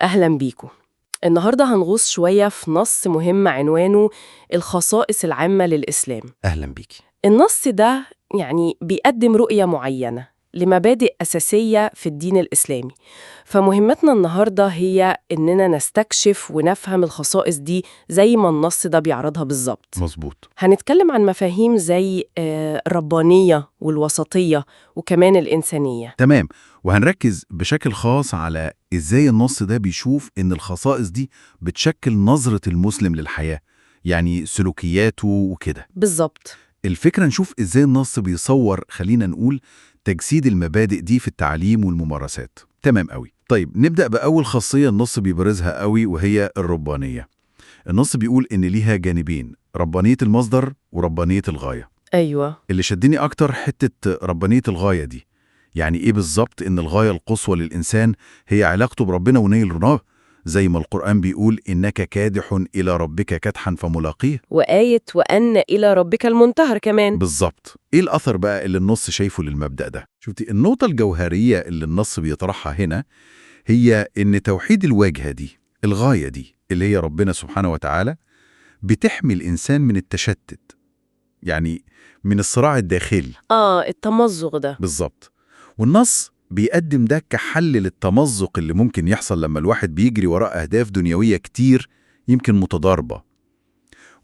أهلا بيكم. النهاردة هنغوص شوية في نص مهم عنوانه الخصائص العامة للإسلام. أهلا بيكي. النص ده بيقدم رؤية معينة لمبادئ أساسية في الدين الإسلامي، فمهمتنا النهاردة هي إننا نستكشف ونفهم الخصائص دي زي ما النص ده بيعرضها بالظبط. مظبوط. هنتكلم عن مفاهيم زي الربانية والوسطية وكمان الإنسانية. تمام، وهنركز بشكل خاص على إزاي النص ده بيشوف إن الخصائص دي بتشكل نظرة المسلم للحياة، يعني سلوكياته وكده. بالظبط. الفكرة نشوف إزاي النص بيصور، خلينا نقول، تجسيد المبادئ دي في التعليم والممارسات. تمام قوي. طيب نبدأ بأول خاصية النص بيبرزها قوي، وهي الربانية. النص بيقول إن ليها جانبين، ربانية المصدر وربانية الغاية. أيوة. اللي شدني أكتر حتة ربانية الغاية دي. يعني إيه بالظبط؟ إن الغاية القصوى للإنسان هي علاقته بربنا ونيل رضاه، زي ما القرآن بيقول إنك كادح إلى ربك كدحا فملاقيه. وآية وأن إلى ربك المنتهر كمان. بالظبط. إيه الأثر بقى اللي النص شايفه للمبدأ ده؟ شفتي النقطة الجوهرية اللي النص بيطرحها هنا هي إن توحيد الواجهة دي، الغاية دي اللي هي ربنا سبحانه وتعالى، بتحمي الإنسان من التشتت، يعني من الصراع الداخلي. التمزق ده. بالظبط. والنص بيقدم ده كحل للتمزق اللي ممكن يحصل لما الواحد بيجري وراء أهداف دنيوية كتير يمكن متضاربة.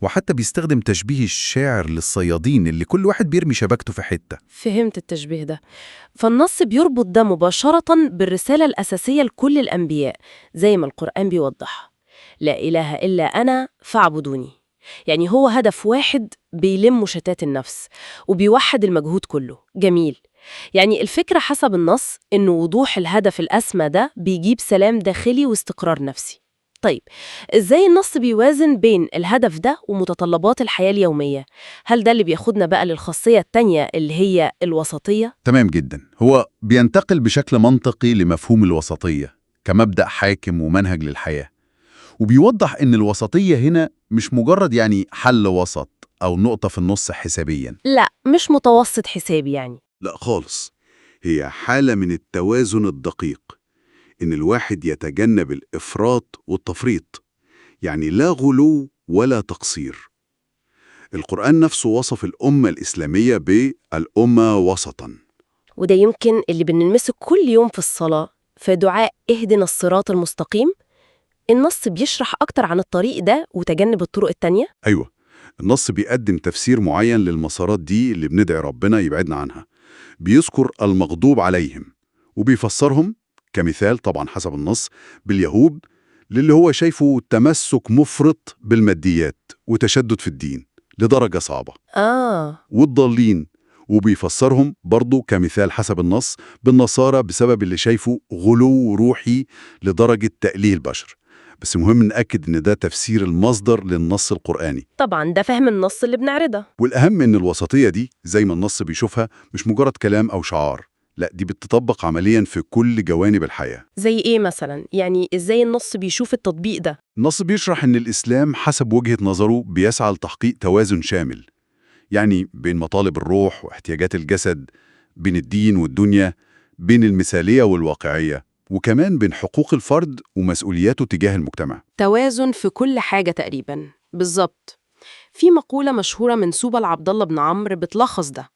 وحتى بيستخدم تشبيه الشاعر للصيادين اللي كل واحد بيرمي شبكته في حتة. فهمت التشبيه ده. فالنص بيربط ده مباشرة بالرسالة الأساسية لكل الأنبياء زي ما القرآن بيوضح: لا إله إلا أنا فاعبدوني. يعني هو هدف واحد بيلم شتات النفس وبيوحد المجهود كله. جميل. يعني الفكرة حسب النص إن وضوح الهدف الأسمى ده بيجيب سلام داخلي واستقرار نفسي. طيب، إزاي النص بيوازن بين الهدف ده ومتطلبات الحياة اليومية؟ هل ده اللي بياخدنا بقى للخاصية التانية اللي هي الوسطية؟ تمام جدا. هو بينتقل بشكل منطقي لمفهوم الوسطية كمبدأ حاكم ومنهج للحياة، وبيوضح إن الوسطية هنا مش مجرد يعني حل وسط أو نقطة في النص حسابيا. لا، مش متوسط حسابي يعني. لا خالص، هي حالة من التوازن الدقيق، إن الواحد يتجنب الإفراط والتفريط، يعني لا غلو ولا تقصير. القرآن نفسه وصف الأمة الإسلامية بالأمة وسطاً. وده يمكن اللي بنلمسه كل يوم في الصلاة، في دعاء اهدنا الصراط المستقيم. النص بيشرح أكتر عن الطريق ده وتجنب الطرق التانية. أيوة، النص بيقدم تفسير معين للمسارات دي اللي بندعي ربنا يبعدنا عنها. بيذكر المغضوب عليهم وبيفسرهم، كمثال طبعا حسب النص، باليهود، للي هو شايفه تمسك مفرط بالماديات وتشدد في الدين لدرجة صعبة. والضالين، وبيفسرهم برضو كمثال حسب النص بالنصارى بسبب اللي شايفه غلو روحي لدرجة تأليه البشر. بس مهم نأكد إن ده تفسير المصدر للنص القرآني. طبعا ده فهم النص اللي بنعرضه. والأهم إن الوسطية دي زي ما النص بيشوفها مش مجرد كلام أو شعار، لا دي بتطبق عمليا في كل جوانب الحياة. زي إيه مثلا؟ يعني إزاي النص بيشوف التطبيق ده؟ النص بيشرح إن الإسلام حسب وجهة نظره بيسعى لتحقيق توازن شامل، يعني بين مطالب الروح واحتياجات الجسد، بين الدين والدنيا، بين المثالية والواقعية، وكمان بين حقوق الفرد ومسؤولياته تجاه المجتمع. توازن في كل حاجة تقريبا. بالظبط. في مقولة مشهورة منسوبة لعبد الله بن عمرو بتلخص ده: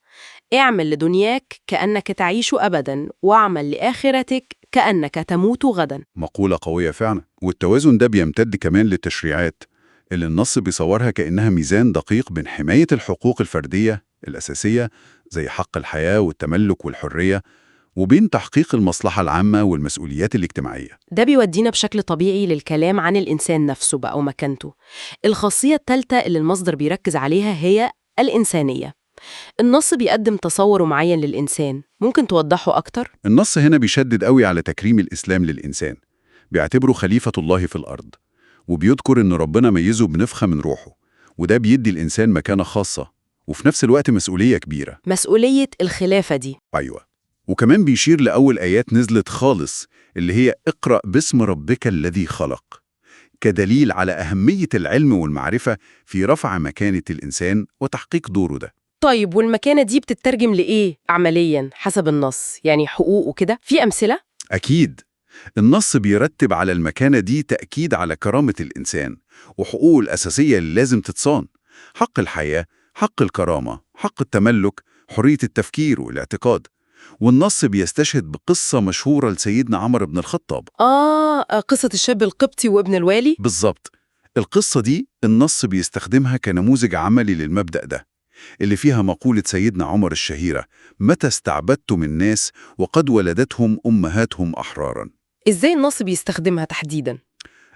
اعمل لدنياك كأنك تعيش أبدا، واعمل لآخرتك كأنك تموت غدا. مقولة قوية فعلا. والتوازن ده بيمتد كمان للتشريعات اللي النص بيصورها كأنها ميزان دقيق بين حماية الحقوق الفردية الأساسية زي حق الحياة والتملك والحرية، وبين تحقيق المصلحة العامة والمسؤوليات الاجتماعية. ده بيودينا بشكل طبيعي للكلام عن الإنسان نفسه بقى ومكانته. الخاصية الثالثة اللي المصدر بيركز عليها هي الإنسانية. النص بيقدم تصور معين للإنسان، ممكن توضحه أكتر؟ النص هنا بيشدد قوي على تكريم الإسلام للإنسان، بيعتبره خليفة الله في الأرض، وبيذكر إن ربنا ميزه بنفخة من روحه، وده بيدي الإنسان مكانة خاصة وفي نفس الوقت مسؤولية كبيرة. مسؤولية الخلافة دي. أيوة. وكمان بيشير لأول آيات نزلت خالص اللي هي اقرأ باسم ربك الذي خلق، كدليل على أهمية العلم والمعرفة في رفع مكانة الإنسان وتحقيق دوره ده. طيب، والمكانة دي بتترجم لإيه عملياً حسب النص؟ يعني حقوق وكده، في أمثلة؟ أكيد. النص بيرتب على المكانة دي تأكيد على كرامة الإنسان وحقوقه الأساسية اللي لازم تتصان: حق الحياة، حق الكرامة، حق التملك، حرية التفكير والاعتقاد. والنص بيستشهد بقصة مشهورة لسيدنا عمر بن الخطاب. قصة الشاب القبطي وابن الوالي؟ بالظبط. القصة دي النص بيستخدمها كنموذج عملي للمبدأ ده، اللي فيها مقولة سيدنا عمر الشهيرة: متى استعبدتم الناس وقد ولدتهم أمهاتهم أحرارا. إزاي النص بيستخدمها تحديداً؟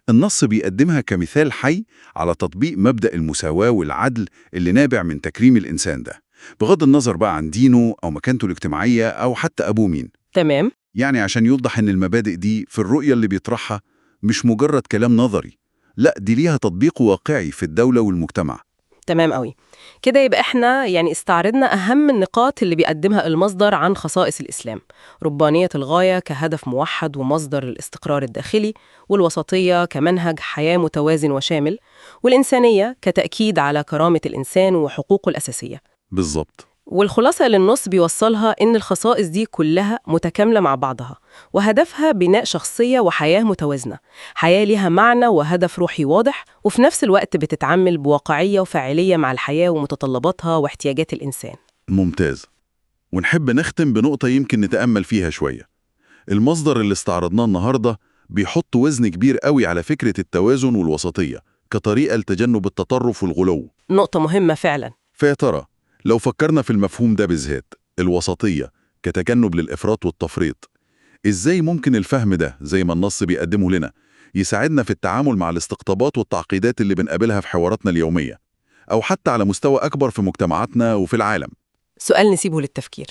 النص بيقدمها كمثال حي على تطبيق مبدأ المساواة والعدل اللي نابع من تكريم الإنسان ده، بغض النظر بقى عن دينه أو مكانته الاجتماعية أو حتى أبوه مين. تمام. يعني عشان يوضح إن المبادئ دي في الرؤية اللي بيطرحها مش مجرد كلام نظري، لا، دي ليها تطبيق واقعي في الدولة والمجتمع. تمام قوي. كده يبقى احنا استعرضنا أهم النقاط اللي بيقدمها المصدر عن خصائص الإسلام: ربانية الغاية كهدف موحد ومصدر الاستقرار الداخلي، والوسطية كمنهج حياة متوازن وشامل، والإنسانية كتأكيد على كرامة الإنسان وحقوقه الأساسية. بالظبط. والخلاصة اللي النص بيوصلها إن الخصائص دي كلها متكاملة مع بعضها، وهدفها بناء شخصية وحياة متوازنة، حياة ليها معنى وهدف روحي واضح، وفي نفس الوقت بتتعامل بواقعية وفاعلية مع الحياة ومتطلباتها واحتياجات الإنسان. ممتاز. ونحب نختم بنقطة يمكن نتأمل فيها شوية. المصدر اللي استعرضناه النهاردة بيحط وزن كبير قوي على فكرة التوازن والوسطية كطريقة لتجنب التطرف والغلو. نقطة مهمة فعلا. فيا ترى لو فكرنا في المفهوم ده بالذات، الوسطية كتجنب للإفراط والتفريط، إزاي ممكن الفهم ده زي ما النص بيقدمه لنا يساعدنا في التعامل مع الاستقطابات والتعقيدات اللي بنقابلها في حواراتنا اليومية، أو حتى على مستوى أكبر في مجتمعاتنا وفي العالم؟ سؤال نسيبه للتفكير.